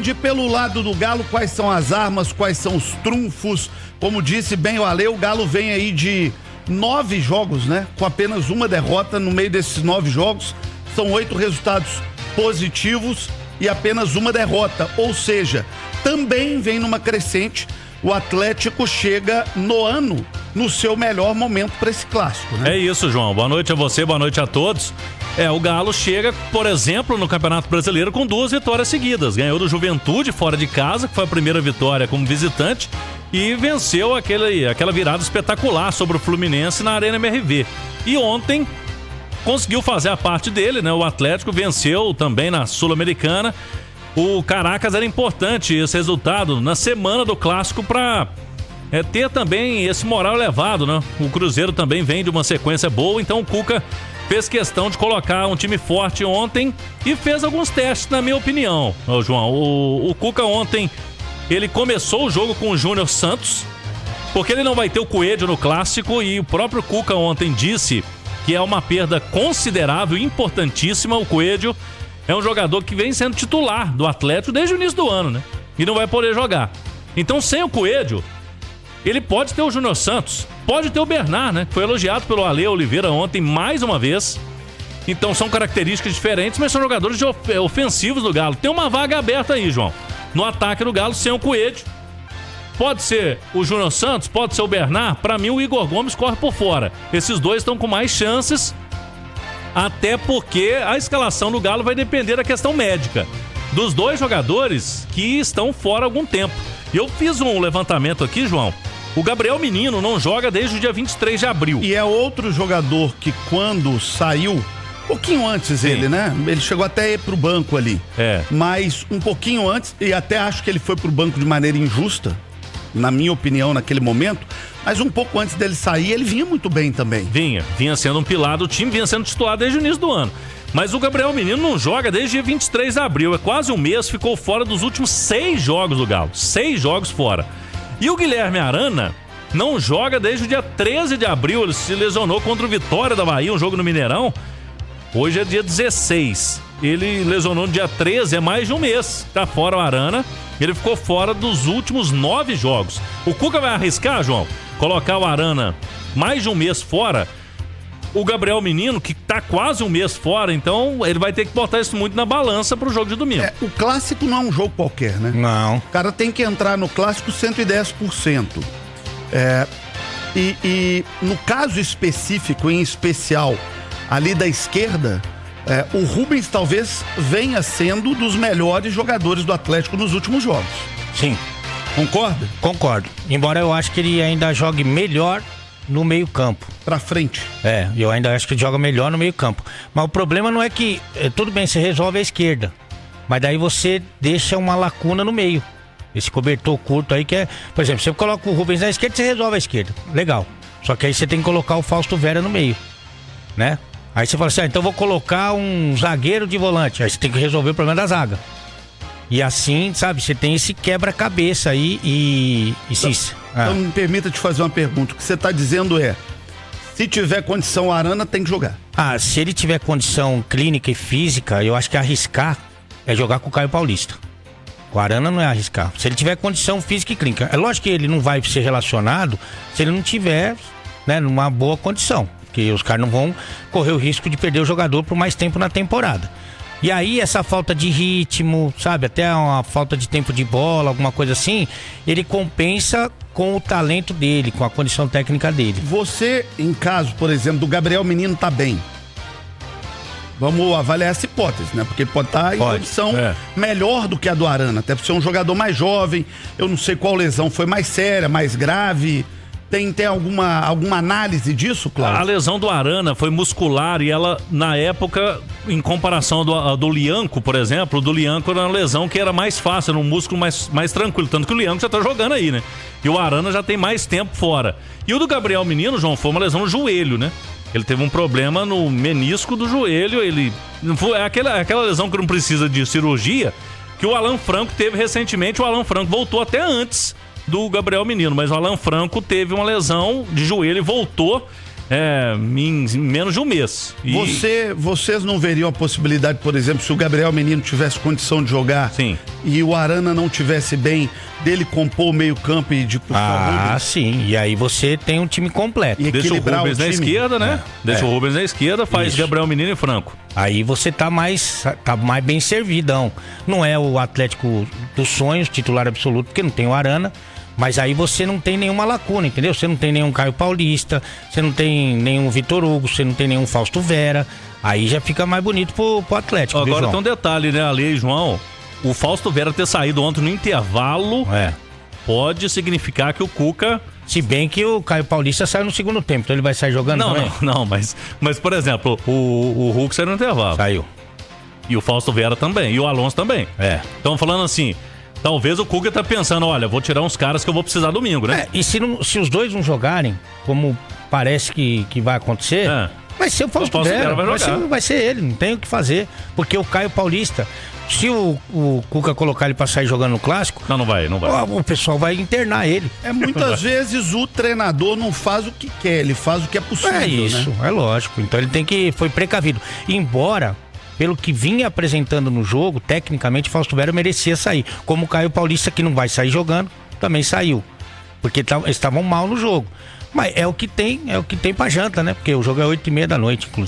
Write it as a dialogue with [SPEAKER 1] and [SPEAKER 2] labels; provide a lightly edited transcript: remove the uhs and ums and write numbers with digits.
[SPEAKER 1] David, pelo lado do Galo, quais são as armas, quais são os trunfos? Como disse bem o Ale, o Galo vem aí de 9 jogos, né? Com apenas uma derrota no meio desses 9 jogos. São 8 resultados positivos e apenas uma derrota. Ou seja, também vem numa crescente. O Atlético chega no ano, no seu melhor momento para esse clássico, né?
[SPEAKER 2] É isso, João. Boa noite a você, boa noite a todos. O Galo chega, por exemplo, no Campeonato Brasileiro com 2 vitórias seguidas. Ganhou do Juventude fora de casa, que foi a primeira vitória como visitante, e venceu aquela virada espetacular sobre o Fluminense na Arena MRV. E ontem conseguiu fazer a parte dele, né? O Atlético venceu também na Sul-Americana. O Caracas era importante esse resultado na semana do clássico para ter também esse moral elevado, né? O Cruzeiro também vem de uma sequência boa, então o Cuca fez questão de colocar um time forte ontem e fez alguns testes, na minha opinião, João. O Cuca ontem, ele começou o jogo com o Júnior Santos, porque ele não vai ter o Coelho no clássico, e o próprio Cuca ontem disse que é uma perda considerável, importantíssima. O Coelho é um jogador que vem sendo titular do Atlético desde o início do ano, né? E não vai poder jogar. Então, sem o Coelho, ele pode ter o Júnior Santos, pode ter o Bernard, né? Foi elogiado pelo Ale Oliveira ontem mais uma vez. Então são características diferentes, mas são jogadores ofensivos do Galo. Tem uma vaga aberta aí, João, no ataque do Galo sem o Coelho. Pode ser o Júnior Santos, pode ser o Bernard. Pra mim o Igor Gomes corre por fora. Esses dois estão com mais chances, até porque a escalação do Galo vai depender da questão médica dos dois jogadores que estão fora há algum tempo. E eu fiz um levantamento aqui, João. O Gabriel Menino não joga desde o dia 23 de abril.
[SPEAKER 1] E é outro jogador que quando saiu, um pouquinho antes ele, né? Ele chegou até a ir pro banco ali. Mas um pouquinho antes, e até acho que ele foi pro banco de maneira injusta, na minha opinião, naquele momento. Mas um pouco antes dele sair, ele vinha muito bem também.
[SPEAKER 2] Vinha sendo um pilar do time, vinha sendo titular desde o início do ano. Mas o Gabriel Menino não joga desde dia 23 de abril. É quase um mês, ficou fora dos últimos 6 jogos do Galo. 6 jogos fora. E o Guilherme Arana não joga desde o dia 13 de abril. Ele se lesionou contra o Vitória da Bahia, um jogo no Mineirão. Hoje é dia 16. Ele lesionou no dia 13, é mais de um mês. Tá fora o Arana. Ele ficou fora dos últimos 9 jogos. O Cuca vai arriscar, João, colocar o Arana mais de um mês fora. O Gabriel Menino, que tá quase um mês fora, então ele vai ter que botar isso muito na balança pro jogo de domingo.
[SPEAKER 1] O clássico não é um jogo qualquer, né?
[SPEAKER 3] Não.
[SPEAKER 1] O cara tem que entrar no clássico 110%. E no caso específico, em especial, ali da esquerda, o Rubens talvez venha sendo dos melhores jogadores do Atlético nos últimos jogos.
[SPEAKER 3] Sim.
[SPEAKER 1] Concorda?
[SPEAKER 3] Concordo. Embora eu acho que ele ainda jogue melhor no meio campo.
[SPEAKER 1] Pra frente.
[SPEAKER 3] Eu ainda acho que ele joga melhor no meio campo. Mas o problema não é que, tudo bem, você resolve a esquerda, mas daí você deixa uma lacuna no meio. Esse cobertor curto aí que é, por exemplo, você coloca o Rubens na esquerda, você resolve a esquerda. Legal. Só que aí você tem que colocar o Fausto Vera no meio, né? Aí você fala assim, então vou colocar um zagueiro de volante. Aí você tem que resolver o problema da zaga. E assim, sabe, você tem esse quebra-cabeça aí
[SPEAKER 1] Então me permita te fazer uma pergunta. O que você está dizendo é, se tiver condição, o Arana tem que jogar.
[SPEAKER 3] Se ele tiver condição clínica e física, eu acho que arriscar é jogar com o Caio Paulista. O Arana não é arriscar. Se ele tiver condição física e clínica. É lógico que ele não vai ser relacionado se ele não tiver, né, numa boa condição. Porque os caras não vão correr o risco de perder o jogador por mais tempo na temporada. E aí essa falta de ritmo, sabe, até uma falta de tempo de bola, alguma coisa assim, ele compensa com o talento dele, com a condição técnica dele.
[SPEAKER 1] Você, em caso, por exemplo, do Gabriel Menino tá bem, vamos avaliar essa hipótese, né? Porque ele pode estar em condição melhor do que a do Arana, até por ser um jogador mais jovem. Eu não sei qual lesão foi mais séria, mais grave. Tem alguma análise disso, Cláudio?
[SPEAKER 2] A lesão do Arana foi muscular e ela, na época, em comparação do Lianco, por exemplo, o do Lianco era uma lesão que era mais fácil, era um músculo mais tranquilo, tanto que o Lianco já tá jogando aí, né? E o Arana já tem mais tempo fora. E o do Gabriel Menino, João, foi uma lesão no joelho, né? Ele teve um problema no menisco do joelho, é aquela lesão que não precisa de cirurgia, que o Alan Franco teve recentemente. O Alan Franco voltou até antes do Gabriel Menino, mas o Alan Franco teve uma lesão de joelho e voltou em menos de um mês.
[SPEAKER 1] Vocês não veriam a possibilidade, por exemplo, se o Gabriel Menino tivesse condição de jogar,
[SPEAKER 2] sim,
[SPEAKER 1] e o Arana não tivesse bem, dele compor o meio campo e de puxar o Rubens?
[SPEAKER 3] Sim, e aí você tem um time completo.
[SPEAKER 2] E deixa o Rubens na esquerda, né? Deixa o Rubens na esquerda, faz isso. Gabriel Menino e Franco.
[SPEAKER 3] Aí você tá mais bem servidão. Não é o Atlético dos sonhos, titular absoluto, porque não tem o Arana. Mas aí você não tem nenhuma lacuna, entendeu? Você não tem nenhum Caio Paulista, você não tem nenhum Vitor Hugo, você não tem nenhum Fausto Vera. Aí já fica mais bonito pro Atlético.
[SPEAKER 2] Agora tem um detalhe, né, Ale e João? O Fausto Vera ter saído ontem no intervalo pode significar que o Cuca...
[SPEAKER 3] Se bem que o Caio Paulista saiu no segundo tempo, então ele vai sair jogando também?
[SPEAKER 2] Não, mas por exemplo, o Hulk saiu no intervalo.
[SPEAKER 3] Saiu.
[SPEAKER 2] E o Fausto Vera também, e o Alonso também. Então falando assim... Talvez o Cuca tá pensando, olha, vou tirar uns caras que eu vou precisar domingo, né?
[SPEAKER 3] E se os dois não jogarem, como parece que vai acontecer, vai ser o Fausto Vera, vai ser ele, não tem o que fazer. Porque o Caio Paulista, se o Cuca colocar ele pra sair jogando no Clássico...
[SPEAKER 2] Não vai.
[SPEAKER 3] O pessoal vai internar ele.
[SPEAKER 1] Muitas vezes o treinador não faz o que quer, ele faz o que é possível,
[SPEAKER 3] É isso,
[SPEAKER 1] né?
[SPEAKER 3] É lógico. Então ele foi precavido. Embora... Pelo que vinha apresentando no jogo, tecnicamente, Fausto Vera merecia sair. Como o Caio Paulista, que não vai sair jogando, também saiu. Porque estavam mal no jogo. Mas é o que tem pra janta, né? Porque o jogo é 8h30 da noite, inclusive.